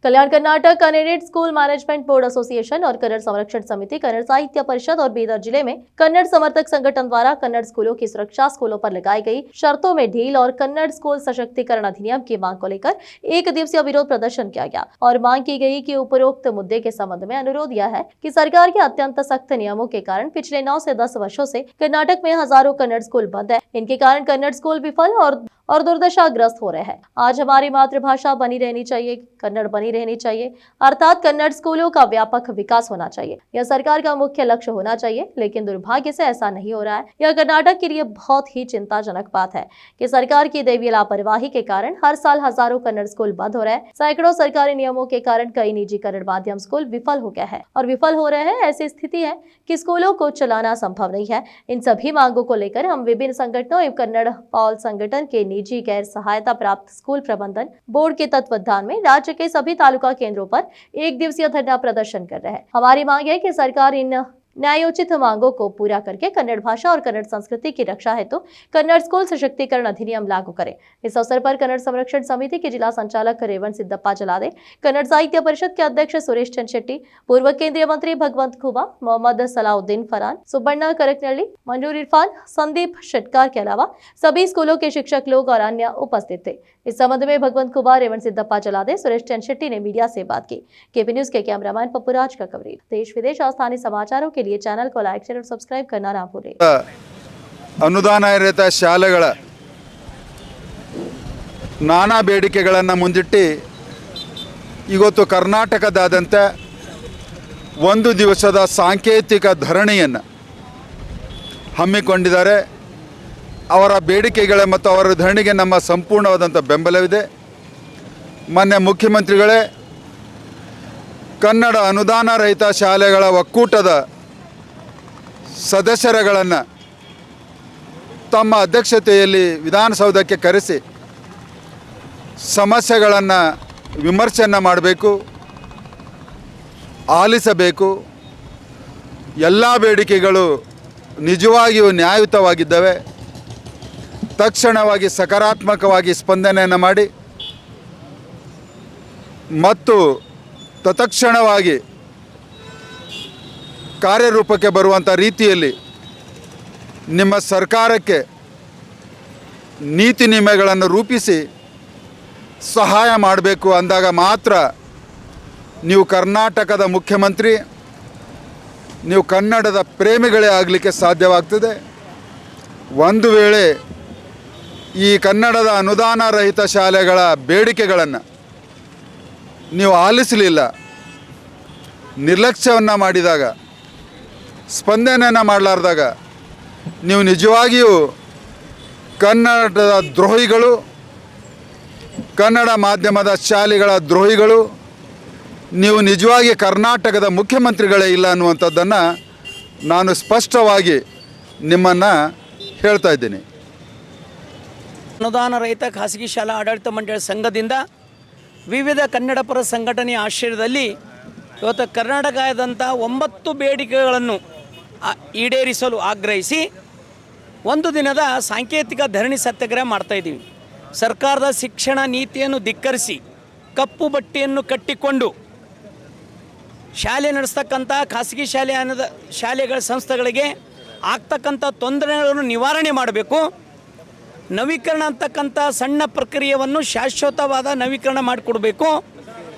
कल्याण Karnataka candidate school management board association और कन्नड़ संरक्षण समिति, कन्नड़ साहित्य परिषद और बीदर जिले में कन्नड़ समर्थक संगठन द्वारा कन्नड़ स्कूलों की सुरक्षा, स्कूलों पर लगाई गई शर्तों में ढील और कन्नड़ स्कूल सशक्तिकरण अधिनियम की मांग को लेकर एक दिवसीय विरोध प्रदर्शन किया गया और मांग की गई कि उपरोक्त मुद्दे के संबंध में अनुरोध यह है कि सरकार के अत्यंत सख्त नियमों के कारण पिछले 9 से 10 वर्षों से कर्नाटक में हजारों कन्नड़ स्कूल बंद है। इनके कारण कन्नड़ स्कूल विफल और दुर्दशाग्रस्त हो रहे हैं। आज हमारी मातृभाषा बनी रहनी चाहिए, कन्नड़ बनी रहनी चाहिए, अर्थात कन्नड़ स्कूलों का व्यापक विकास होना चाहिए। यह सरकार का मुख्य लक्ष्य होना चाहिए, लेकिन दुर्भाग्य से ऐसा नहीं हो रहा है। यह कर्नाटक के लिए बहुत ही चिंताजनक बात है कि सरकार की दैवीय लापरवाही के कारण हर साल हजारों कन्नड़ स्कूल बंद हो रहे हैं। सैकड़ों सरकारी नियमों के कारण कई निजी कन्नड़ माध्यम स्कूल विफल हो गए हैं और विफल हो रहे हैं। ऐसी स्थिति है कि स्कूलों को चलाना संभव नहीं है। इन सभी मांगों को लेकर हम विभिन्न संगठनों एवं कन्नड़ पॉल संगठन के निजी गैर सहायता प्राप्त स्कूल प्रबंधन बोर्ड के तत्वावधान में राज्य के सभी तालुका केंद्रों पर एक दिवसीय धरना प्रदर्शन कर रहे हैं। हमारी मांग है कि सरकार इन न्यायोचित मांगों को पूरा करके कन्नड़ भाषा और कन्नड़ संस्कृति की रक्षा हेतु कन्नड़ स्कूल सशक्तिकरण अधिनियम लागू करे। इस अवसर पर कन्नड़ संरक्षण समिति के जिला संचालक रेवण सिद्धप्पा जलादे, कन्नड़ साहित्य परिषद के अध्यक्ष सुरेश चंद शेट्टी, पूर्व केंद्रीय मंत्री भगवंत खुबा, मोहम्मद सलाउद्दीन फरान, सुब्बಣ್ಣ करकनल्ली, मंजूर इरफान, संदीप शेटकार के अलावा सभी स्कूलों के शिक्षक लोग और अन्य उपस्थित थे। इस संबंध में भगवंत खुबा, रेवण सिद्धप्पा जलादे, सुरेश चंद शेट्टी ने मीडिया से बात की। केपी न्यूज के कैमरामैन पप्पूराज का कवरेज। देश विदेश और स्थानीय समाचारों के लिए चैनल को लाइक, शेयर और सब्सक्राइब करना ना भूलें। ಅನುದಾನ ರಹಿತ ಶಾಲೆಗಳ ನಾನಾ ಬೇಡಿಕೆಗಳನ್ನು ಮುಂದಿಟ್ಟು ಇವತ್ತು ಕರ್ನಾಟಕದಾದ್ಯಂತ ಒಂದು ದಿವಸದ ಸಾಂಕೇತಿಕ ಧರಣಿಯನ್ನು ಹಮ್ಮಿಕೊಂಡಿದ್ದಾರೆ। ಅವರ ಬೇಡಿಕೆಗಳ ಮತ್ತು ಅವರ ಧರಣಿಗೆ ನಮ್ಮ ಸಂಪೂರ್ಣವಾದಂಥ ಬೆಂಬಲವಿದೆ। ಮಾನ್ಯ ಮುಖ್ಯಮಂತ್ರಿಗಳೇ, ಕನ್ನಡ ಅನುದಾನ ರಹಿತ ಶಾಲೆಗಳ ಒಕ್ಕೂಟದ ಸದಸ್ಯರುಗಳನ್ನು ತಮ್ಮ ಅಧ್ಯಕ್ಷತೆಯಲ್ಲಿ ವಿಧಾನಸೌಧಕ್ಕೆ ಕರೆಸಿ ಸಮಸ್ಯೆಗಳನ್ನು ವಿಮರ್ಶೆಯನ್ನು ಮಾಡಬೇಕು, ಆಲಿಸಬೇಕು। ಎಲ್ಲ ಬೇಡಿಕೆಗಳು ನಿಜವಾಗಿಯೂ ನ್ಯಾಯಯುತವಾಗಿದ್ದಾವೆ। ತಕ್ಷಣವಾಗಿ ಸಕಾರಾತ್ಮಕವಾಗಿ ಸ್ಪಂದನೆಯನ್ನು ಮಾಡಿ ಮತ್ತು ತತ್ಕ್ಷಣವಾಗಿ ಕಾರ್ಯರೂಪಕ್ಕೆ ಬರುವಂಥ ರೀತಿಯಲ್ಲಿ ನಿಮ್ಮ ಸರ್ಕಾರಕ್ಕೆ ನೀತಿ ನಿಯಮಗಳನ್ನು ರೂಪಿಸಿ ಸಹಾಯ ಮಾಡಬೇಕು ಅಂದಾಗ ಮಾತ್ರ ನೀವು ಕರ್ನಾಟಕದ ಮುಖ್ಯಮಂತ್ರಿ, ನೀವು ಕನ್ನಡದ ಪ್ರೇಮಿಗಳೇ ಆಗಲಿಕ್ಕೆ ಸಾಧ್ಯವಾಗ್ತದೆ। ಒಂದು ವೇಳೆ ಈ ಕನ್ನಡದ ಅನುದಾನ ರಹಿತ ಶಾಲೆಗಳ ಬೇಡಿಕೆಗಳನ್ನು ನೀವು ಆಲಿಸಲಿಲ್ಲ, ನಿರ್ಲಕ್ಷ್ಯವನ್ನು ಮಾಡಿದಾಗ, ಸ್ಪಂದನೆಯನ್ನು ಮಾಡಲಾರ್ದಾಗ ನೀವು ನಿಜವಾಗಿಯೂ ಕನ್ನಡದ ದ್ರೋಹಿಗಳು, ಕನ್ನಡ ಮಾಧ್ಯಮದ ಶಾಲೆಗಳ ದ್ರೋಹಿಗಳು, ನೀವು ನಿಜವಾಗಿ ಕರ್ನಾಟಕದ ಮುಖ್ಯಮಂತ್ರಿಗಳೇ ಇಲ್ಲ ಅನ್ನುವಂಥದ್ದನ್ನು ನಾನು ಸ್ಪಷ್ಟವಾಗಿ ನಿಮ್ಮನ್ನು ಹೇಳ್ತಾ ಇದ್ದೀನಿ। ಅನುದಾನ ರಹಿತ ಖಾಸಗಿ ಶಾಲಾ ಆಡಳಿತ ಮಂಡಳಿ ಸಂಘದಿಂದ ವಿವಿಧ ಕನ್ನಡ ಪರ ಸಂಘಟನೆಯ ಆಶ್ರಯದಲ್ಲಿ ಇವತ್ತು ಕರ್ನಾಟಕದಾದ್ಯಂತ 9 ಬೇಡಿಕೆಗಳನ್ನು ಈಡೇರಿಸಲು ಆಗ್ರಹಿಸಿ ಒಂದು ದಿನದ ಸಾಂಕೇತಿಕ ಧರಣಿ ಸತ್ಯಾಗ್ರಹ ಮಾಡ್ತಾಯಿದ್ದೀವಿ। ಸರ್ಕಾರದ ಶಿಕ್ಷಣ ನೀತಿಯನ್ನು ಧಿಕ್ಕರಿಸಿ ಕಪ್ಪು ಬಟ್ಟೆಯನ್ನು ಕಟ್ಟಿಕೊಂಡು ಶಾಲೆ ನಡೆಸ್ತಕ್ಕಂಥ ಖಾಸಗಿ ಶಾಲೆಗಳ ಸಂಸ್ಥೆಗಳಿಗೆ ಆಗ್ತಕ್ಕಂಥ ತೊಂದರೆಗಳನ್ನು ನಿವಾರಣೆ ಮಾಡಬೇಕು। ನವೀಕರಣ ಅಂತಕ್ಕಂಥ ಸಣ್ಣ ಪ್ರಕ್ರಿಯೆಯನ್ನು ಶಾಶ್ವತವಾದ ನವೀಕರಣ ಮಾಡಿಕೊಡಬೇಕು।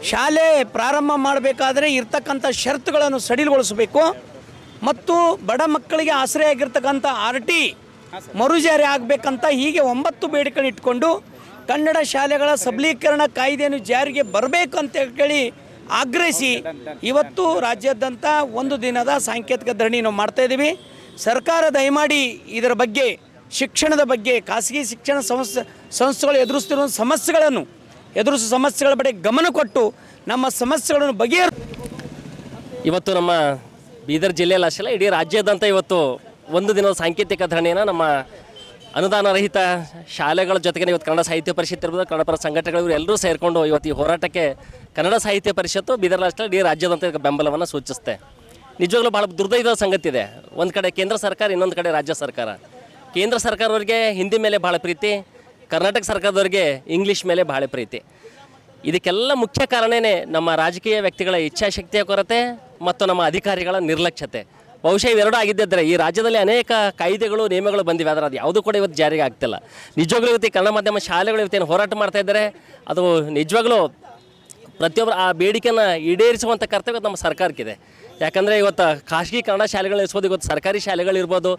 ಶಾಲೆ ಪ್ರಾರಂಭ ಮಾಡಬೇಕಾದ್ರೆ ಇರ್ತಕ್ಕಂಥ ಷರತ್ತುಗಳನ್ನು ಸಡಿಲಗೊಳಿಸಬೇಕು ಮತ್ತು ಬಡ ಮಕ್ಕಳಿಗೆ ಆಶ್ರಯ ಆಗಿರ್ತಕ್ಕಂಥ RT ಮರುಜಾರಿ ಆಗಬೇಕಂತ ಹೀಗೆ 9 ಬೇಡಿಕೆಗಳನ್ನು ಇಟ್ಕೊಂಡು ಕನ್ನಡ ಶಾಲೆಗಳ ಸಬಲೀಕರಣ ಕಾಯ್ದೆಯನ್ನು ಜಾರಿಗೆ ಬರಬೇಕು ಅಂತ ಹೇಳಿ ಆಗ್ರಹಿಸಿ ಇವತ್ತು ರಾಜ್ಯಾದ್ಯಂತ ಒಂದು ದಿನದ ಸಾಂಕೇತಿಕ ಧರಣಿ ನಾವು ಮಾಡ್ತಾಯಿದ್ದೀವಿ। ಸರ್ಕಾರ ದಯಮಾಡಿ ಇದರ ಬಗ್ಗೆ, ಶಿಕ್ಷಣದ ಬಗ್ಗೆ, ಖಾಸಗಿ ಶಿಕ್ಷಣ ಸಂಸ್ಥೆಗಳು ಎದುರಿಸ್ತಿರುವ ಸಮಸ್ಯೆಗಳ ಬಗ್ಗೆ ಗಮನ ಕೊಟ್ಟು ನಮ್ಮ ಸಮಸ್ಯೆಗಳನ್ನು ಇವತ್ತು ನಮ್ಮ ಬೀದರ್ ಜಿಲ್ಲೆಯಲ್ಲಿ ಅಷ್ಟೇ ಇಡೀ ರಾಜ್ಯಾದ್ಯಂತ ಇವತ್ತು ಒಂದು ದಿನದ ಸಾಂಕೇತಿಕ ಧರಣಿಯನ್ನು ನಮ್ಮ ಅನುದಾನ ರಹಿತ ಶಾಲೆಗಳ ಜೊತೆಗೆ ಇವತ್ತು ಕನ್ನಡ ಸಾಹಿತ್ಯ ಪರಿಷತ್ ಇರ್ಬೋದು, ಕನ್ನಡ ಪರ ಸಂಘಟನೆಗಳು ಎಲ್ಲರೂ ಸೇರಿಕೊಂಡು ಇವತ್ತು ಈ ಹೋರಾಟಕ್ಕೆ ಕನ್ನಡ ಸಾಹಿತ್ಯ ಪರಿಷತ್ತು ಬೀದರ್ ಅಷ್ಟೇ ಇಡೀ ರಾಜ್ಯಾದ್ಯಂತ ಬೆಂಬಲವನ್ನು ಸೂಚಿಸುತ್ತೆ। ನಿಜವಾಗ್ಲೂ ಭಾಳ ದುರ್ದೈವದ ಸಂಗತಿ ಇದೆ। ಒಂದು ಕಡೆ ಕೇಂದ್ರ ಸರ್ಕಾರ, ಇನ್ನೊಂದು ಕಡೆ ರಾಜ್ಯ ಸರ್ಕಾರ। ಕೇಂದ್ರ ಸರ್ಕಾರದವ್ರಿಗೆ ಹಿಂದಿ ಮೇಲೆ ಭಾಳ ಪ್ರೀತಿ, ಕರ್ನಾಟಕ ಸರ್ಕಾರದವ್ರಿಗೆ ಇಂಗ್ಲೀಷ್ ಮೇಲೆ ಭಾಳ ಪ್ರೀತಿ। ಇದಕ್ಕೆಲ್ಲ ಮುಖ್ಯ ಕಾರಣನೇ ನಮ್ಮ ರಾಜಕೀಯ ವ್ಯಕ್ತಿಗಳ ಇಚ್ಛಾಶಕ್ತಿಯ ಕೊರತೆ ಮತ್ತು ನಮ್ಮ ಅಧಿಕಾರಿಗಳ ನಿರ್ಲಕ್ಷ್ಯತೆ. ಬಹುಶಃ ಇವೆರಡೂ ಆಗಿದ್ದರೆ ಈ ರಾಜ್ಯದಲ್ಲಿ ಅನೇಕ ಕಾಯ್ದೆಗಳು ನಿಯಮಗಳು ಬಂದಿವೆ, ಆದರೆ ಅದು ಯಾವುದೂ ಕೂಡ ಇವತ್ತು ಜಾರಿಗೆ ಆಗ್ತಿಲ್ಲ. ನಿಜವಾಗ್ಲೂ ಇವತ್ತು ಈ ಕನ್ನಡ ಮಾಧ್ಯಮ ಶಾಲೆಗಳು ಇವತ್ತೇನು ಹೋರಾಟ ಮಾಡ್ತಾ ಇದ್ದಾರೆ, ಅದು ನಿಜವಾಗ್ಲೂ ಪ್ರತಿಯೊಬ್ಬರು ಆ ಬೇಡಿಕೆಯನ್ನು ಈಡೇರಿಸುವಂಥ ಕರ್ತವ್ಯ ನಮ್ಮ ಸರ್ಕಾರಕ್ಕಿದೆ. ಯಾಕಂದರೆ ಇವತ್ತು ಖಾಸಗಿ ಕನ್ನಡ ಶಾಲೆಗಳು ಇರ್ಬೋದು, ಇವತ್ತು ಸರ್ಕಾರಿ ಶಾಲೆಗಳಿರ್ಬೋದು,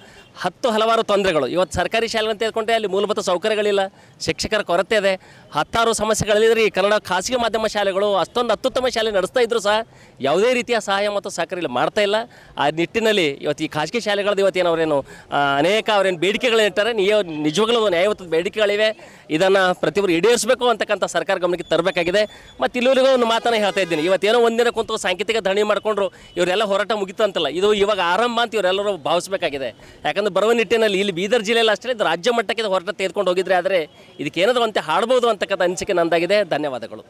ಹಲವಾರು ತೊಂದರೆಗಳು. ಇವತ್ತು ಸರ್ಕಾರಿ ಶಾಲೆಗಳನ್ನು ತೆಗೆದುಕೊಂಡ್ರೆ ಅಲ್ಲಿ ಮೂಲಭೂತ ಸೌಕರ್ಯಗಳಿಲ್ಲ, ಶಿಕ್ಷಕರ ಕೊರತೆ ಇದೆ, ಹತ್ತಾರು ಸಮಸ್ಯೆಗಳಿದ್ರೆ ಈ ಕನ್ನಡ ಖಾಸಗಿ ಮಾಧ್ಯಮ ಶಾಲೆಗಳು ಅಷ್ಟೊಂದು ಅತ್ಯುತ್ತಮ ಶಾಲೆ ನಡೆಸ್ತಾ ಇದ್ರು ಸಹ ಯಾವುದೇ ರೀತಿಯ ಸಹಾಯ ಮತ್ತು ಸಹಕಾರ ಇಲ್ಲಿ ಮಾಡ್ತಾ ಇಲ್ಲ. ಆ ನಿಟ್ಟಿನಲ್ಲಿ ಇವತ್ತು ಈ ಖಾಸಗಿ ಶಾಲೆಗಳದ್ದು ಇವತ್ತೇನು ಅವರೇನು ಅನೇಕ ಅವರೇನು ಬೇಡಿಕೆಗಳನ್ನಿಟ್ಟಾರೆ, ನಿಜವಾಗ್ಲೂ ನ್ಯಾಯಯುತ ಬೇಡಿಕೆಗಳಿವೆ. ಇದನ್ನು ಪ್ರತಿಯೊಬ್ಬರು ಈಡೇರಿಸಬೇಕು ಅಂತಕ್ಕಂಥ ಸರ್ಕಾರ ಗಮನಕ್ಕೆ ತರಬೇಕಾಗಿದೆ. ಮತ್ತು ಇಲ್ಲಿವರೆಗೂ ಒಂದು ಮಾತನ್ನು ಹೇಳ್ತಾ ಇದ್ದೀನಿ, ಇವತ್ತೇನೋ ಒಂದಿನ ಕುಂತು ಸಾಂಕೇತಿಕ ಧರಣಿ ಮಾಡಿಕೊಂಡ್ರು ಇವರೆಲ್ಲ ಹೋರಾಟ ಮುಗಿತು ಅಂತಲ್ಲ, ಇದು ಇವಾಗ ಆರಂಭ ಅಂತ ಇವರೆಲ್ಲರೂ ಭಾವಿಸಬೇಕಾಗಿದೆ. ಯಾಕಂದರೆ ಬರುವ ನಿಟ್ಟಿನಲ್ಲಿ ಇಲ್ಲಿ ಬೀದರ್ ಜಿಲ್ಲೆಯಲ್ಲಿ ಅಷ್ಟೇ ಇದು ರಾಜ್ಯ ಮಟ್ಟಕ್ಕೆ ಹೋರಾಟ ತೆಗೆದುಕೊಂಡು ಹೋಗಿದ್ರೆ ಆದರೆ ಇದಕ್ಕೇನಾದರೂ ಅಂತೆ ಹಾಡ್ಬೋದು ಅಂತಕ್ಕಂಥ ಅನಿಸಿಕೆ ನಂದಾಗಿದೆ. ಧನ್ಯವಾದಗಳು.